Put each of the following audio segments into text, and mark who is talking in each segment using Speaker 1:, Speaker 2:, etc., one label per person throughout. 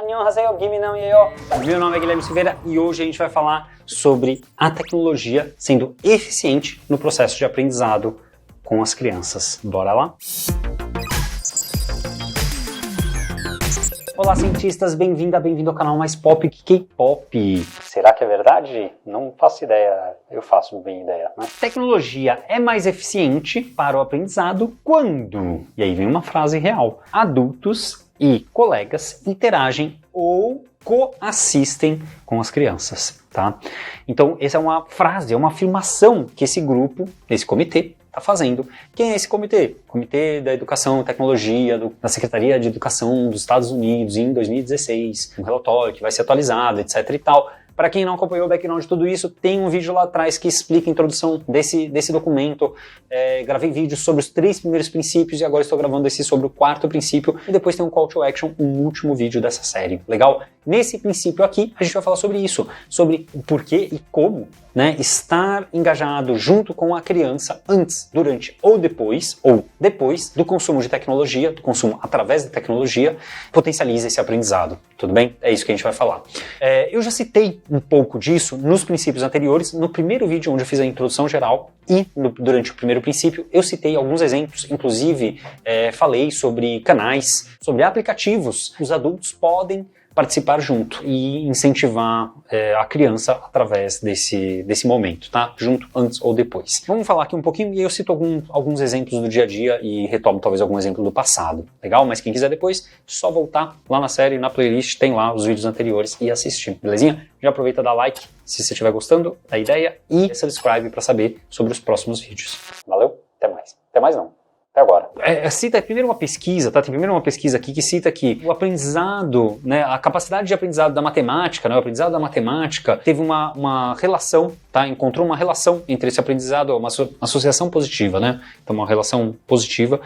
Speaker 1: Annyeonghaseyo, Gimi não Yeyo. Meu nome é Guilherme Silveira e hoje a gente vai falar sobre a tecnologia sendo eficiente no processo de aprendizado com as crianças. Bora lá? Olá, cientistas, bem-vindo ao canal mais pop que K-pop. Será que é verdade? Não faço ideia, eu faço bem ideia, né? Tecnologia é mais eficiente para o aprendizado quando? E aí vem uma frase real. Adultos e colegas interagem ou coassistem com as crianças, tá? Então, essa é uma frase, é uma afirmação que esse grupo, esse comitê, está fazendo. Quem é esse comitê? Comitê da Educação e Tecnologia da Secretaria de Educação dos Estados Unidos em 2016, um relatório que vai ser atualizado, etc e tal. Para quem não acompanhou o background de tudo isso, tem um vídeo lá atrás que explica a introdução desse documento. Gravei vídeos sobre os 3 primeiros princípios e agora estou gravando esse sobre o 4º princípio. E depois tem um call to action, um último vídeo dessa série. Legal? Nesse princípio aqui, a gente vai falar sobre isso. Sobre o porquê e como, né, estar engajado junto com a criança antes, durante ou depois do consumo de tecnologia, do consumo através da tecnologia, potencializa esse aprendizado. Tudo bem? É isso que a gente vai falar. Eu já citei um pouco disso nos princípios anteriores, no primeiro vídeo onde eu fiz a introdução geral e durante o primeiro princípio eu citei alguns exemplos, inclusive falei sobre canais, sobre aplicativos. Os adultos podem participar junto e incentivar a criança através desse momento, tá? Junto, antes ou depois. Vamos falar aqui um pouquinho e eu cito alguns exemplos do dia a dia e retomo talvez algum exemplo do passado. Legal? Mas quem quiser depois, só voltar lá na série, na playlist, tem lá os vídeos anteriores e assistir, belezinha? Já aproveita, dá like se você estiver gostando da ideia e subscribe para saber sobre os próximos vídeos. Valeu? Até mais. Até mais não. Até agora. Cita primeiro uma pesquisa, tá? Tem primeiro uma pesquisa aqui que cita que o aprendizado, né, a capacidade de aprendizado da matemática, né, o aprendizado da matemática teve uma relação, tá? Encontrou uma relação entre esse aprendizado, uma associação positiva, né? Então uma relação positiva,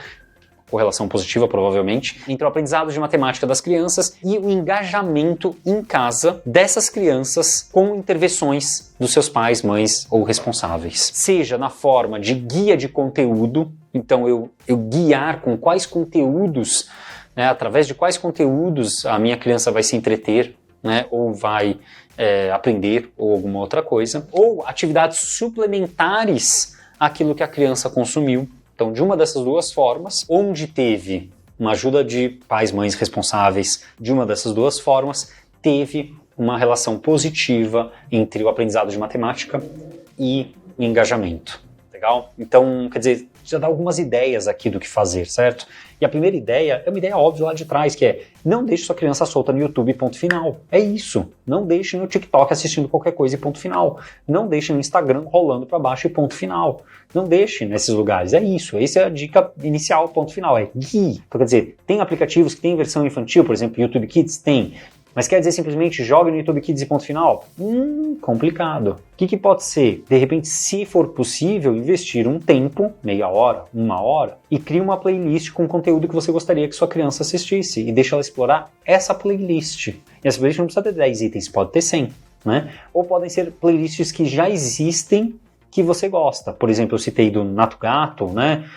Speaker 1: correlação positiva provavelmente, entre o aprendizado de matemática das crianças e o engajamento em casa dessas crianças com intervenções dos seus pais, mães ou responsáveis. Seja na forma de guia de conteúdo, então eu guiar com quais conteúdos, né, através de quais conteúdos a minha criança vai se entreter, né, ou vai aprender ou alguma outra coisa, ou atividades suplementares àquilo que a criança consumiu. Então, de uma dessas duas formas, onde teve uma ajuda de pais, mães responsáveis, de uma dessas duas formas, teve uma relação positiva entre o aprendizado de matemática e o engajamento. Legal? Então, quer dizer, já dá algumas ideias aqui do que fazer, certo? E a primeira ideia é uma ideia óbvia lá de trás, que é não deixe sua criança solta no YouTube, ponto final. É isso. Não deixe no TikTok assistindo qualquer coisa e ponto final. Não deixe no Instagram rolando para baixo e ponto final. Não deixe nesses lugares. É isso. Essa é a dica inicial, ponto final. É guie. Então, quer dizer, tem aplicativos que têm versão infantil, por exemplo, YouTube Kids tem. Mas quer dizer simplesmente jogue no YouTube Kids e ponto final? Complicado. O que pode ser? De repente, se for possível, investir um tempo, meia hora, 1 hora, e crie uma playlist com conteúdo que você gostaria que sua criança assistisse e deixe ela explorar essa playlist. E essa playlist não precisa ter 10 itens, pode ter 100, né? Ou podem ser playlists que já existem que você gosta. Por exemplo, eu citei do Nato Gato, né?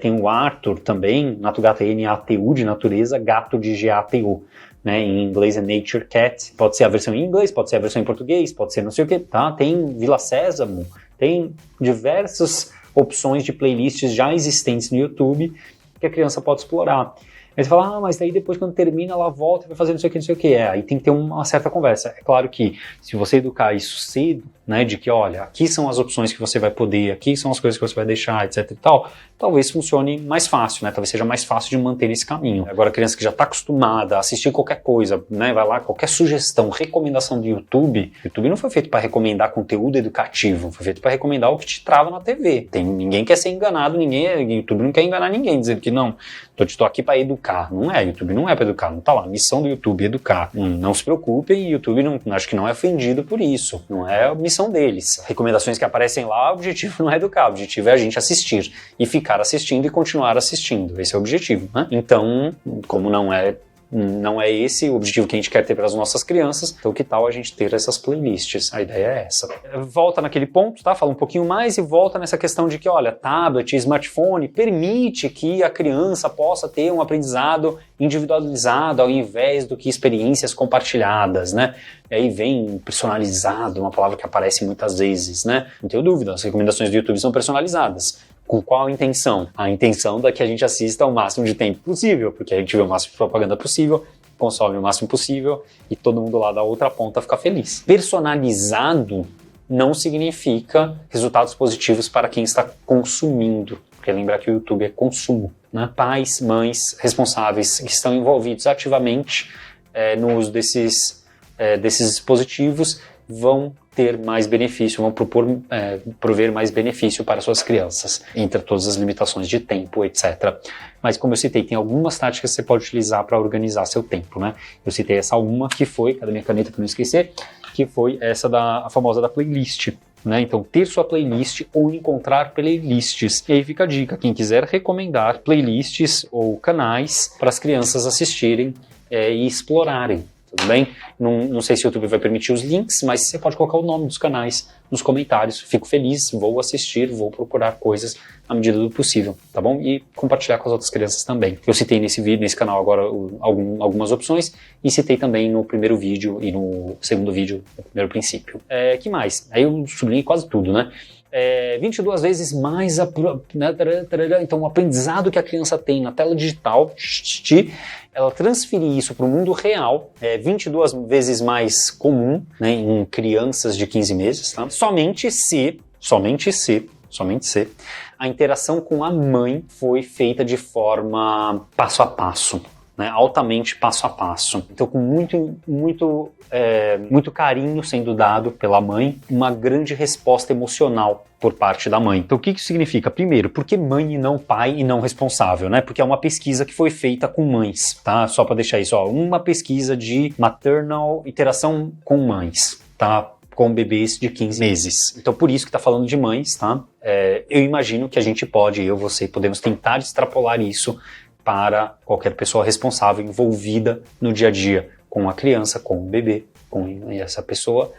Speaker 1: Tem o Arthur também, Nato Gato é N-A-T-U de natureza, gato de G-A-T-U. Né, em inglês é Nature Cat, pode ser a versão em inglês, pode ser a versão em português, pode ser não sei o que, tá? Tem Vila Sésamo, tem diversas opções de playlists já existentes no YouTube que a criança pode explorar. Aí você fala, mas daí depois quando termina ela volta e vai fazer não sei o que, não sei o que. Aí tem que ter uma certa conversa. É claro que se você educar isso cedo, né, de que olha, aqui são as opções que você vai poder, aqui são as coisas que você vai deixar, etc e tal, talvez funcione mais fácil, né, talvez seja mais fácil de manter esse caminho. Agora a criança que já está acostumada a assistir qualquer coisa, né, vai lá, qualquer sugestão, recomendação do YouTube, o YouTube não foi feito para recomendar conteúdo educativo, foi feito para recomendar o que te trava na TV. Ninguém quer ser enganado, o YouTube não quer enganar ninguém, dizendo que não, estou aqui para educar. Não é, YouTube não é para educar, não tá lá, missão do YouTube é educar. Não se preocupem, YouTube acho que não é ofendido por isso, não é a missão deles. Recomendações que aparecem lá, o objetivo não é educar, o objetivo é a gente assistir e ficar assistindo e continuar assistindo. Esse é o objetivo, né? Então, como não é Não é esse o objetivo que a gente quer ter para as nossas crianças, então que tal a gente ter essas playlists? A ideia é essa. Volta naquele ponto, tá? Fala um pouquinho mais e volta nessa questão de que, olha, tablet, smartphone permite que a criança possa ter um aprendizado individualizado ao invés do que experiências compartilhadas, né? E aí vem personalizado, uma palavra que aparece muitas vezes, né? Não tenho dúvida, as recomendações do YouTube são personalizadas. Com qual a intenção? A intenção da que a gente assista o máximo de tempo possível, porque a gente vê o máximo de propaganda possível, consome o máximo possível e todo mundo lá da outra ponta fica feliz. Personalizado não significa resultados positivos para quem está consumindo, porque lembrar que o YouTube é consumo, né? Pais, mães responsáveis que estão envolvidos ativamente no uso desses dispositivos vão ter mais benefício, vão prover mais benefício para suas crianças, entre todas as limitações de tempo, etc. Mas como eu citei, tem algumas táticas que você pode utilizar para organizar seu tempo, né? Eu citei essa uma que foi, cadê minha caneta para não esquecer, que foi essa a famosa da playlist, né? Então, ter sua playlist ou encontrar playlists. E aí fica a dica, quem quiser recomendar playlists ou canais para as crianças assistirem e explorarem. Tudo bem? Não sei se o YouTube vai permitir os links, mas você pode colocar o nome dos canais nos comentários. Fico feliz, vou assistir, vou procurar coisas à medida do possível, tá bom? E compartilhar com as outras crianças também. Eu citei nesse vídeo, nesse canal agora, algumas opções e citei também no primeiro vídeo e no segundo vídeo, no primeiro princípio. Que mais? Aí eu sublinhei quase tudo, né? 22 vezes mais então o aprendizado que a criança tem na tela digital, ela transferir isso para o mundo real é 22 vezes mais comum, né, em crianças de 15 meses, tá? Somente se a interação com a mãe foi feita de forma passo a passo, né, altamente passo a passo. Então, com muito carinho sendo dado pela mãe, uma grande resposta emocional por parte da mãe. Então, o que isso significa? Primeiro, por que mãe e não pai e não responsável, né? Porque é uma pesquisa que foi feita com mães, tá? Só para deixar isso, uma pesquisa de maternal interação com mães, tá? Com bebês de 15 meses. Então, por isso que está falando de mães, tá? Eu imagino que a gente pode, você, podemos tentar extrapolar isso para qualquer pessoa responsável envolvida no dia a dia com a criança, com o bebê, com essa pessoa,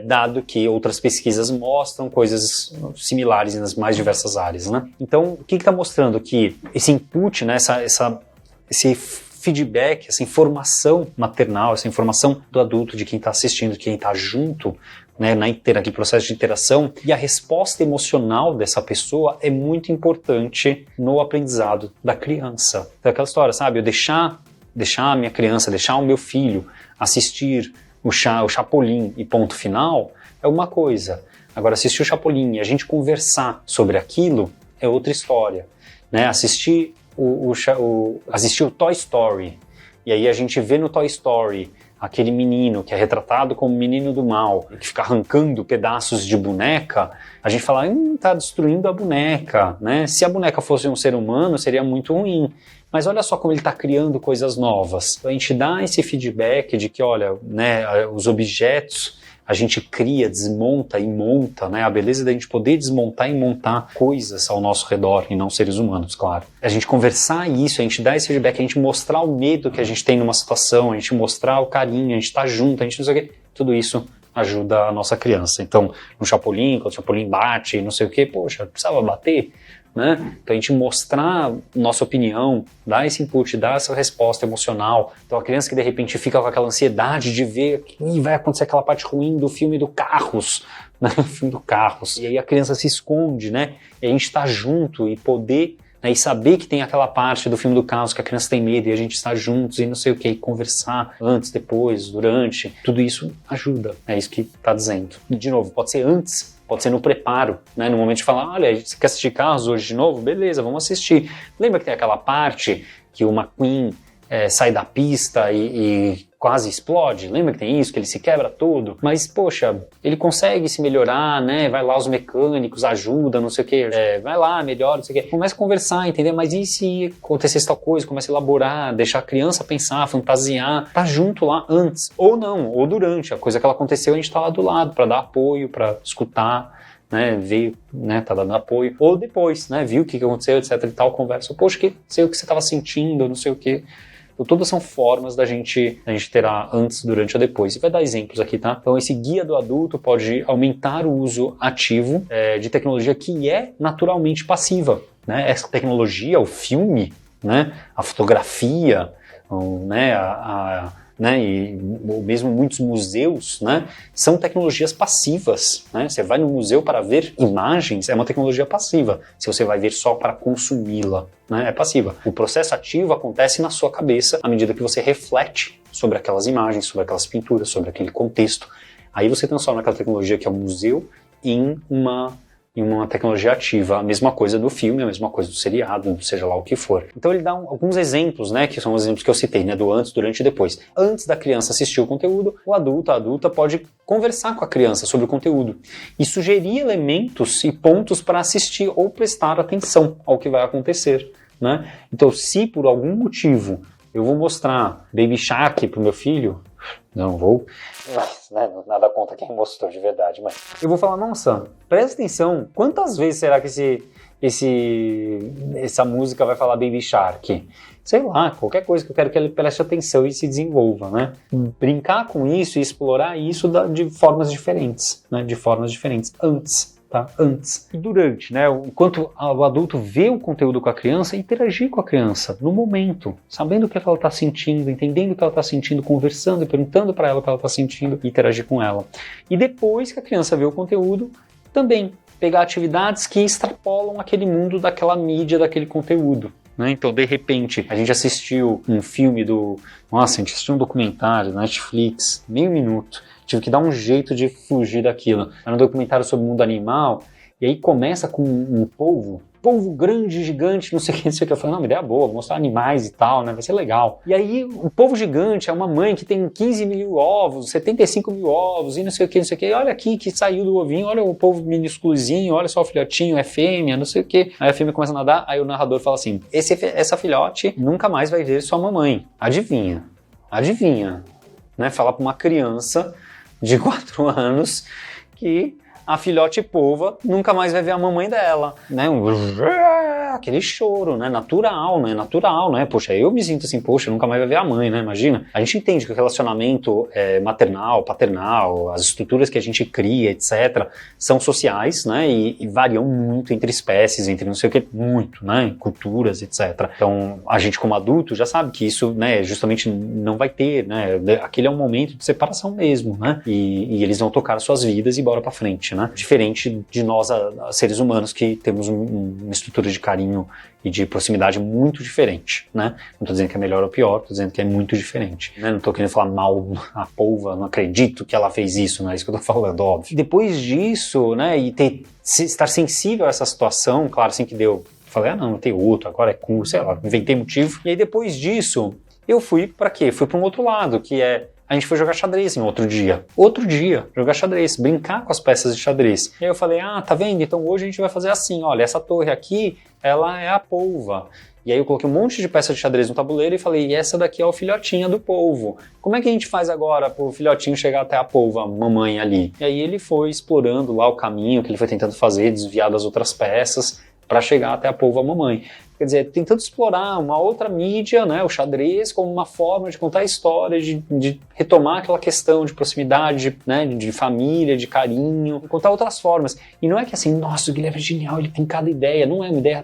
Speaker 1: dado que outras pesquisas mostram coisas similares nas mais diversas áreas, né? Então, o que está mostrando? Que esse input, né, esse feedback, essa informação maternal, essa informação do adulto, de quem está assistindo, de quem está junto, né, naquele processo de interação, e a resposta emocional dessa pessoa é muito importante no aprendizado da criança. Então, aquela história, sabe? Eu deixar a minha criança, deixar o meu filho assistir o Chapolin e ponto final é uma coisa. Agora, assistir o Chapolin e a gente conversar sobre aquilo é outra história, né? Assistir o Toy Story, e aí a gente vê no Toy Story aquele menino que é retratado como menino do mal, que fica arrancando pedaços de boneca, a gente fala, tá destruindo a boneca, né? Se a boneca fosse um ser humano, seria muito ruim. Mas olha só como ele está criando coisas novas. A gente dá esse feedback de que, olha, né, os objetos a gente cria, desmonta e monta, né? A beleza da gente poder desmontar e montar coisas ao nosso redor, e não seres humanos, claro. A gente conversar isso, a gente dar esse feedback, a gente mostrar o medo que a gente tem numa situação, a gente mostrar o carinho, a gente tá junto, a gente não sei o quê. Tudo isso ajuda a nossa criança. Então, no Chapolin, quando o Chapolin bate, não sei o quê, poxa, precisava bater? Né? Então a gente mostrar nossa opinião, dar esse input, dar essa resposta emocional. Então a criança que de repente fica com aquela ansiedade de ver que vai acontecer aquela parte ruim do filme do Carros, né? O filme do Carros. E aí a criança se esconde, né? E a gente está junto e poder, né, e saber que tem aquela parte do filme do Carros que a criança tem medo e a gente está juntos e não sei o que, e conversar antes, depois, durante, tudo isso ajuda. É isso que está dizendo. E, de novo, pode ser antes, pode ser no preparo, né? No momento de falar, olha, você quer assistir Carros hoje de novo? Beleza, vamos assistir. Lembra que tem aquela parte que o McQueen sai da pista e quase explode? Lembra que tem isso, que ele se quebra todo? Mas, poxa, ele consegue se melhorar, né? Vai lá os mecânicos, ajuda, não sei o quê. Vai lá, melhora, não sei o quê. Começa a conversar, entender? Mas e se acontecesse tal coisa? Começa a elaborar, deixar a criança pensar, fantasiar. Tá junto lá antes. Ou não, ou durante. A coisa que ela aconteceu, a gente tá lá do lado para dar apoio, para escutar, né, ver, né, tá dando apoio, ou depois, né, viu o que aconteceu, etc e tal, conversa, poxa, sei o que você tava sentindo, não sei o que, Então todas são formas da gente ter antes, durante ou depois. E vai dar exemplos aqui, tá? Então esse guia do adulto pode aumentar o uso ativo de tecnologia que é naturalmente passiva, né? Essa tecnologia, o filme, né? A fotografia, né? E mesmo muitos museus, né, são tecnologias passivas, né? Você vai no museu para ver imagens, é uma tecnologia passiva. Se você vai ver só para consumi-la, né, é passiva. O processo ativo acontece na sua cabeça à medida que você reflete sobre aquelas imagens, sobre aquelas pinturas, sobre aquele contexto. Aí você transforma aquela tecnologia que é um museu em uma tecnologia ativa. A mesma coisa do filme, a mesma coisa do seriado, seja lá o que for. Então ele dá alguns exemplos, né, que são os exemplos que eu citei, né, do antes, durante e depois. Antes da criança assistir o conteúdo, o adulto, a adulta pode conversar com a criança sobre o conteúdo e sugerir elementos e pontos para assistir ou prestar atenção ao que vai acontecer, né? Então, se por algum motivo eu vou mostrar Baby Shark pro meu filho, não vou, mas, né, nada contra quem mostrou de verdade, mas eu vou falar, nossa, presta atenção, quantas vezes será que essa música vai falar Baby Shark? Sei lá, qualquer coisa que eu quero que ele preste atenção e se desenvolva, né? Brincar com isso e explorar isso de formas diferentes, né? De formas diferentes, antes. Tá? Antes. E durante, né? Enquanto o adulto vê o conteúdo com a criança, interagir com a criança no momento, sabendo o que ela está sentindo, entendendo o que ela está sentindo, conversando e perguntando para ela o que ela está sentindo e interagir com ela. E depois que a criança vê o conteúdo, também pegar atividades que extrapolam aquele mundo daquela mídia, daquele conteúdo. Né? Então, de repente, a gente assistiu um filme a gente assistiu um documentário na Netflix, meio minuto. Tive que dar um jeito de fugir daquilo. Era um documentário sobre o mundo animal, e aí começa com um polvo grande, gigante, não sei o que. Eu falei, não, uma ideia boa, vou mostrar animais e tal, né, vai ser legal. E aí o polvo gigante é uma mãe que tem 15 mil ovos, 75 mil ovos, e não sei o que. E olha aqui que saiu do ovinho, olha o polvo minúsculozinho, olha só o filhotinho, é fêmea, não sei o que. Aí a fêmea começa a nadar, aí o narrador fala assim, essa filhote nunca mais vai ver sua mamãe. Adivinha, né, falar pra uma criança de 4 anos que a filhote polva nunca mais vai ver a mamãe dela, né? Aquele choro, né? Natural, né? Poxa, eu me sinto assim, poxa, nunca mais vai ver a mãe, né? Imagina. A gente entende que o relacionamento maternal, paternal, as estruturas que a gente cria, etc., são sociais, né? E variam muito entre espécies, entre não sei o que, muito, né? Culturas, etc. Então, a gente como adulto já sabe que isso, né, justamente não vai ter, né? Aquele é um momento de separação mesmo, né? E eles vão tocar suas vidas e bora pra frente, né? Diferente de nós, seres humanos, que temos uma estrutura de carinho e de proximidade muito diferente, né? Não estou dizendo que é melhor ou pior, estou dizendo que é muito diferente, né? Não estou querendo falar mal a polva, não acredito que ela fez isso, não é isso que eu estou falando, óbvio. Depois disso, né, e estar sensível a essa situação, claro, assim que deu, falei, não tem outro, agora é cool, sei lá, inventei motivo. E aí depois disso, eu fui para quê? Fui para um outro lado, que é a gente foi jogar xadrez em outro dia, jogar xadrez, brincar com as peças de xadrez. E aí eu falei, tá vendo? Então hoje a gente vai fazer assim, olha, essa torre aqui, ela é a polva. E aí eu coloquei um monte de peças de xadrez no tabuleiro e falei, e essa daqui é o filhotinha do polvo. Como é que a gente faz agora pro filhotinho chegar até a polva, mamãe ali? E aí ele foi explorando lá o caminho que ele foi tentando fazer, desviar das outras peças, para chegar até a polva mamãe. Quer dizer, tentando explorar uma outra mídia, né, o xadrez, como uma forma de contar a história, de retomar aquela questão de proximidade, né, de família, de carinho, contar outras formas. E não é que assim, nossa, o Guilherme é genial, ele tem cada ideia. Não é uma ideia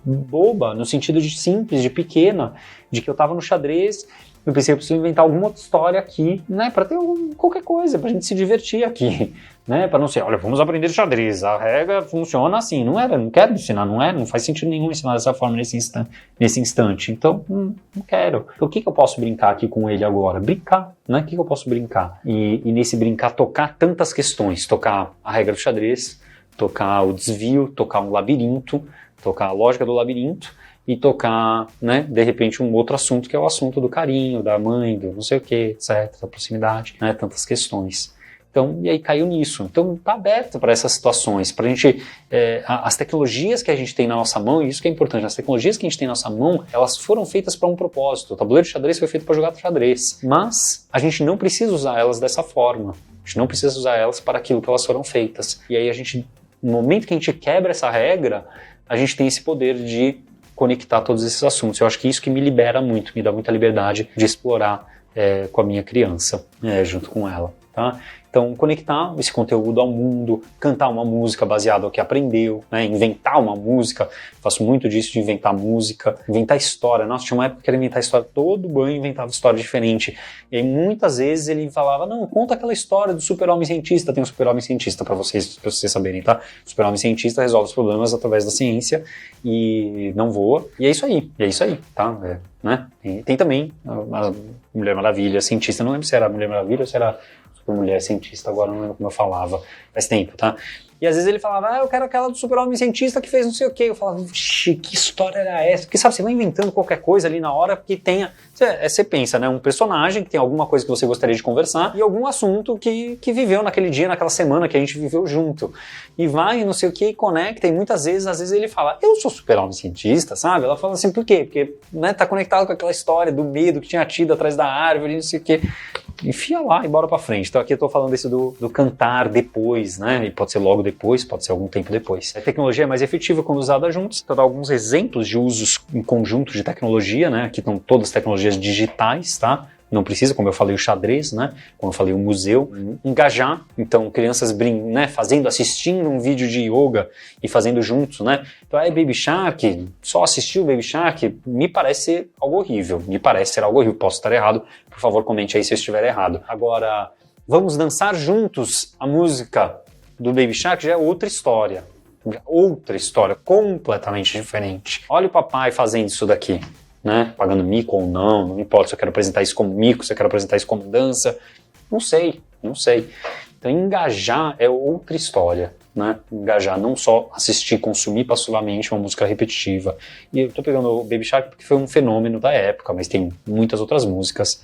Speaker 1: boba, no sentido de simples, de pequena, de que eu estava no xadrez, eu pensei, eu preciso inventar alguma outra história aqui, né, para ter qualquer coisa, pra gente se divertir aqui, né, para não ser, olha, vamos aprender xadrez, a regra funciona assim, não quero ensinar, não faz sentido nenhum ensinar dessa forma nesse instante, então, não quero. Então, o que eu posso brincar aqui com ele agora? Brincar, né, o que eu posso brincar? E nesse brincar, tocar tantas questões, tocar a regra do xadrez, tocar o desvio, tocar um labirinto, tocar a lógica do labirinto, e tocar, né, de repente um outro assunto que é o assunto do carinho, da mãe, do não sei o que, etc, da proximidade, né, tantas questões. Então, e aí caiu nisso. Então, tá aberto para essas situações, para a gente, as tecnologias que a gente tem na nossa mão, e isso que é importante, as tecnologias que a gente tem na nossa mão, elas foram feitas para um propósito. O tabuleiro de xadrez foi feito para jogar xadrez, mas a gente não precisa usar elas dessa forma. A gente não precisa usar elas para aquilo que elas foram feitas. E aí a gente, no momento que a gente quebra essa regra, a gente tem esse poder de conectar todos esses assuntos. Eu acho que isso que me libera muito, me dá muita liberdade de explorar com a minha criança, junto com ela, tá? Então, conectar esse conteúdo ao mundo, cantar uma música baseada no que aprendeu, né? Inventar uma música, faço muito disso de inventar música, inventar história. Nossa, tinha uma época que era inventar história, todo banho inventava história diferente. E aí, muitas vezes, ele falava, não, conta aquela história do super-homem cientista, tem um super-homem cientista pra vocês saberem, tá? O super-homem cientista resolve os problemas através da ciência e não voa, e é isso aí, tá? Né? Tem também a Mulher Maravilha, cientista, não lembro se era a Mulher Maravilha ou se era mulher cientista, agora não lembro como eu falava, faz tempo, tá? E às vezes ele falava, eu quero aquela do super-homem cientista que fez não sei o quê. Eu falava, vixi, que história era essa? Porque sabe, você vai inventando qualquer coisa ali na hora que tenha... Você pensa, né? Um personagem que tem alguma coisa que você gostaria de conversar e algum assunto que viveu naquele dia, naquela semana que a gente viveu junto. E vai, não sei o quê, e conecta. E muitas vezes, às vezes ele fala, eu sou super-homem cientista, sabe? Ela fala assim, por quê? Porque, né, tá conectado com aquela história do medo que tinha tido atrás da árvore, não sei o quê. Enfia lá e bora pra frente. Então aqui eu tô falando desse do cantar depois, né? E pode ser logo depois, pode ser algum tempo depois. A tecnologia é mais efetiva quando usada juntos. Então, dar alguns exemplos de usos em conjunto de tecnologia, né? Aqui estão todas as tecnologias digitais, tá? Não precisa, como eu falei, o xadrez, né? Como eu falei, o museu. Engajar, então, crianças né? Assistindo um vídeo de yoga e fazendo juntos, né? Então, Baby Shark, só assistir o Baby Shark, me parece ser algo horrível. Me parece ser algo horrível. Posso estar errado. Por favor, comente aí se eu estiver errado. Agora, vamos dançar juntos a música do Baby Shark, já é outra história. Outra história, completamente diferente. Olha o papai fazendo isso daqui, né? Pagando mico ou não, não me importa se eu quero apresentar isso como mico, se eu quero apresentar isso como dança. Não sei. Então, engajar é outra história, né? Engajar, não só assistir, consumir passivamente uma música repetitiva. E eu tô pegando o Baby Shark porque foi um fenômeno da época, mas tem muitas outras músicas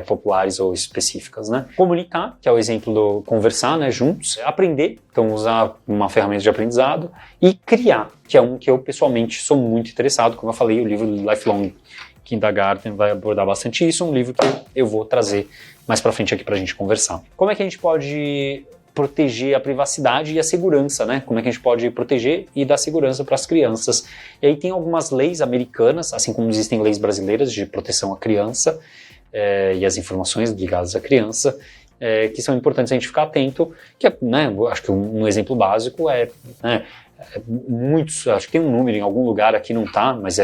Speaker 1: populares ou específicas, né? Comunicar, que é o exemplo do conversar, né, juntos. Aprender, então usar uma ferramenta de aprendizado. E criar, que é um que eu pessoalmente sou muito interessado. Como eu falei, o livro Lifelong Kindergarten vai abordar bastante isso, um livro que eu vou trazer mais pra frente aqui pra gente conversar. Como é que a gente pode proteger a privacidade e a segurança, né? Como é que a gente pode proteger e dar segurança para as crianças? E aí tem algumas leis americanas, assim como existem leis brasileiras de proteção à criança e as informações ligadas à criança, que são importantes a gente ficar atento, que né, acho que um exemplo básico muitos, acho que tem um número em algum lugar aqui, não tá, mas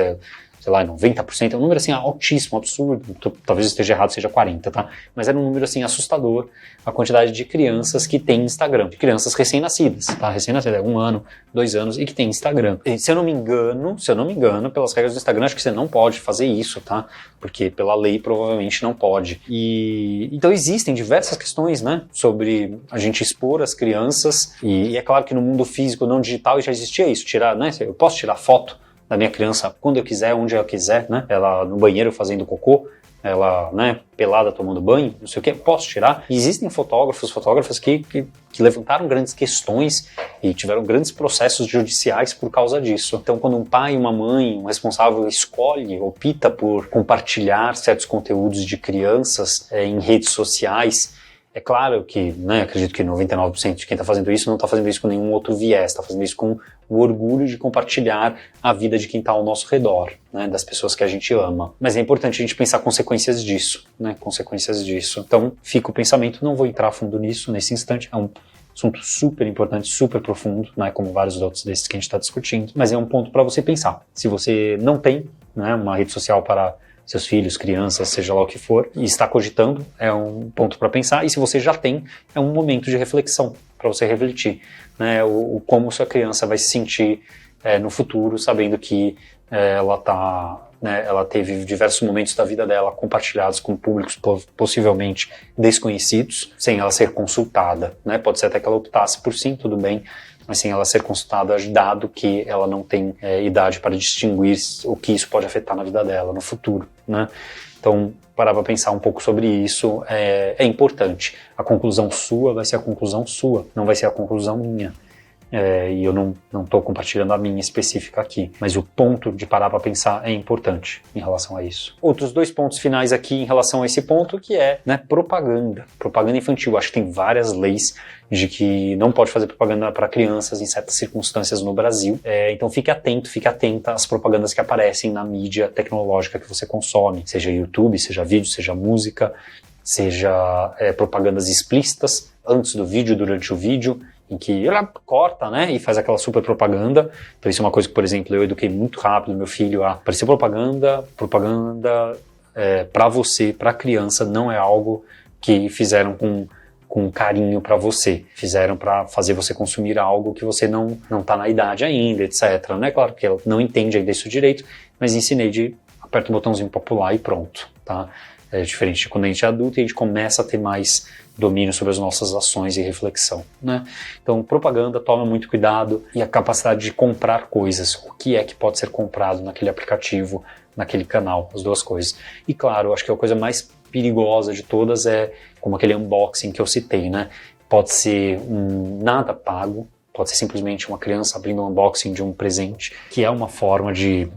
Speaker 1: sei lá, 90%, é um número assim altíssimo, absurdo, talvez esteja errado, seja 40%, tá? Mas era um número assim assustador, a quantidade de crianças que tem Instagram, de crianças recém-nascidas, tá? Recém-nascidas, 1 ano, 2 anos, e que tem Instagram. E, se eu não me engano, pelas regras do Instagram, acho que você não pode fazer isso, tá? Porque pela lei provavelmente não pode. E então existem diversas questões, né, sobre a gente expor as crianças, e é claro que no mundo físico, não digital, já existia isso, né? Eu posso tirar foto da minha criança quando eu quiser, onde eu quiser, né? Ela no banheiro fazendo cocô, ela, né, pelada tomando banho, não sei o que, posso tirar. E existem fotógrafas que levantaram grandes questões e tiveram grandes processos judiciais por causa disso. Então, quando um pai, uma mãe, um responsável escolhe, opta por compartilhar certos conteúdos de crianças em redes sociais, é claro que, né, acredito que 99% de quem está fazendo isso não está fazendo isso com nenhum outro viés, está fazendo isso com o orgulho de compartilhar a vida de quem está ao nosso redor, né, das pessoas que a gente ama. Mas é importante a gente pensar consequências disso, né, consequências disso. Então, fica o pensamento, não vou entrar a fundo nisso nesse instante, é um assunto super importante, super profundo, né, como vários outros desses que a gente está discutindo, mas é um ponto para você pensar. Se você não tem, né, uma rede social para seus filhos, crianças, seja lá o que for, e está cogitando, é um ponto para pensar. E se você já tem, é um momento de reflexão para você refletir, né, como sua criança vai se sentir no futuro, sabendo que ela teve diversos momentos da vida dela compartilhados com públicos possivelmente desconhecidos, sem ela ser consultada, né? Pode ser até que ela optasse por sim, tudo bem, mas sem ela ser consultada, dado que ela não tem idade para distinguir o que isso pode afetar na vida dela no futuro, né? Então, parar para pensar um pouco sobre isso é importante. A conclusão sua vai ser a conclusão sua, não vai ser a conclusão minha. e eu não estou compartilhando a minha específica aqui, mas o ponto de parar para pensar é importante em relação a isso. Outros 2 pontos finais aqui em relação a esse ponto, que é, né, propaganda infantil. Acho que tem várias leis de que não pode fazer propaganda para crianças em certas circunstâncias no Brasil. Então fique atenta às propagandas que aparecem na mídia tecnológica que você consome, seja YouTube, seja vídeo, seja música, seja propagandas explícitas antes do vídeo, durante o vídeo, em que ela corta, né, e faz aquela super propaganda. Então isso é uma coisa que, por exemplo, eu eduquei muito rápido meu filho a aparecer propaganda para você, para criança, não é algo que fizeram com carinho para você. Fizeram para fazer você consumir algo que você não tá na idade ainda, etc. Não é claro que ela não entende ainda isso direito, mas ensinei de aperta o botãozinho para pular e pronto, tá? É diferente de quando a gente é adulto e a gente começa a ter mais domínio sobre as nossas ações e reflexão, né? Então, propaganda, toma muito cuidado, e a capacidade de comprar coisas. O que é que pode ser comprado naquele aplicativo, naquele canal, as 2 coisas. E claro, acho que a coisa mais perigosa de todas é como aquele unboxing que eu citei, né? Pode ser nada pago, pode ser simplesmente uma criança abrindo um unboxing de um presente, que é uma forma de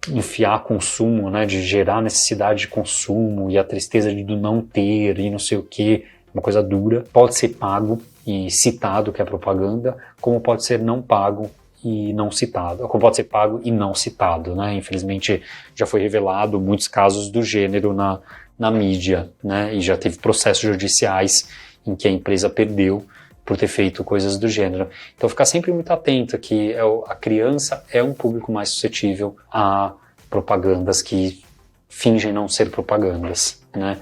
Speaker 1: enfiar consumo, né, de gerar necessidade de consumo e a tristeza de não ter e não sei o que, uma coisa dura. Pode ser pago e citado, que é propaganda, como pode ser não pago e não citado, como pode ser pago e não citado, né? Infelizmente já foi revelado muitos casos do gênero na mídia, né? E já teve processos judiciais em que a empresa perdeu por ter feito coisas do gênero. Então ficar sempre muito atento que a criança é um público mais suscetível a propagandas que fingem não ser propagandas, né?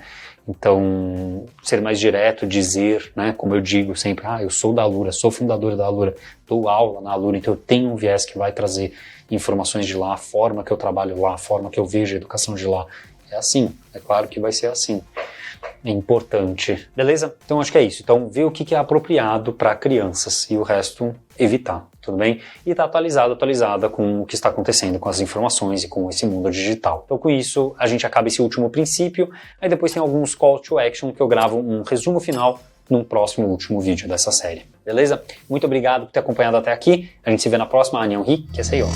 Speaker 1: Então, ser mais direto, dizer, né, como eu digo sempre, eu sou da Alura, sou fundadora da Alura, dou aula na Alura, então eu tenho um viés que vai trazer informações de lá, a forma que eu trabalho lá, a forma que eu vejo a educação de lá. É assim, é claro que vai ser assim. É importante. Beleza? Então acho que é isso. Então ver o que é apropriado para crianças e o resto evitar, tudo bem? E tá atualizada com o que está acontecendo com as informações e com esse mundo digital. Então com isso a gente acaba esse último princípio, aí depois tem alguns call to action que eu gravo um resumo final num próximo último vídeo dessa série. Beleza? Muito obrigado por ter acompanhado até aqui. A gente se vê na próxima. Anhão Ri, que é sei eu.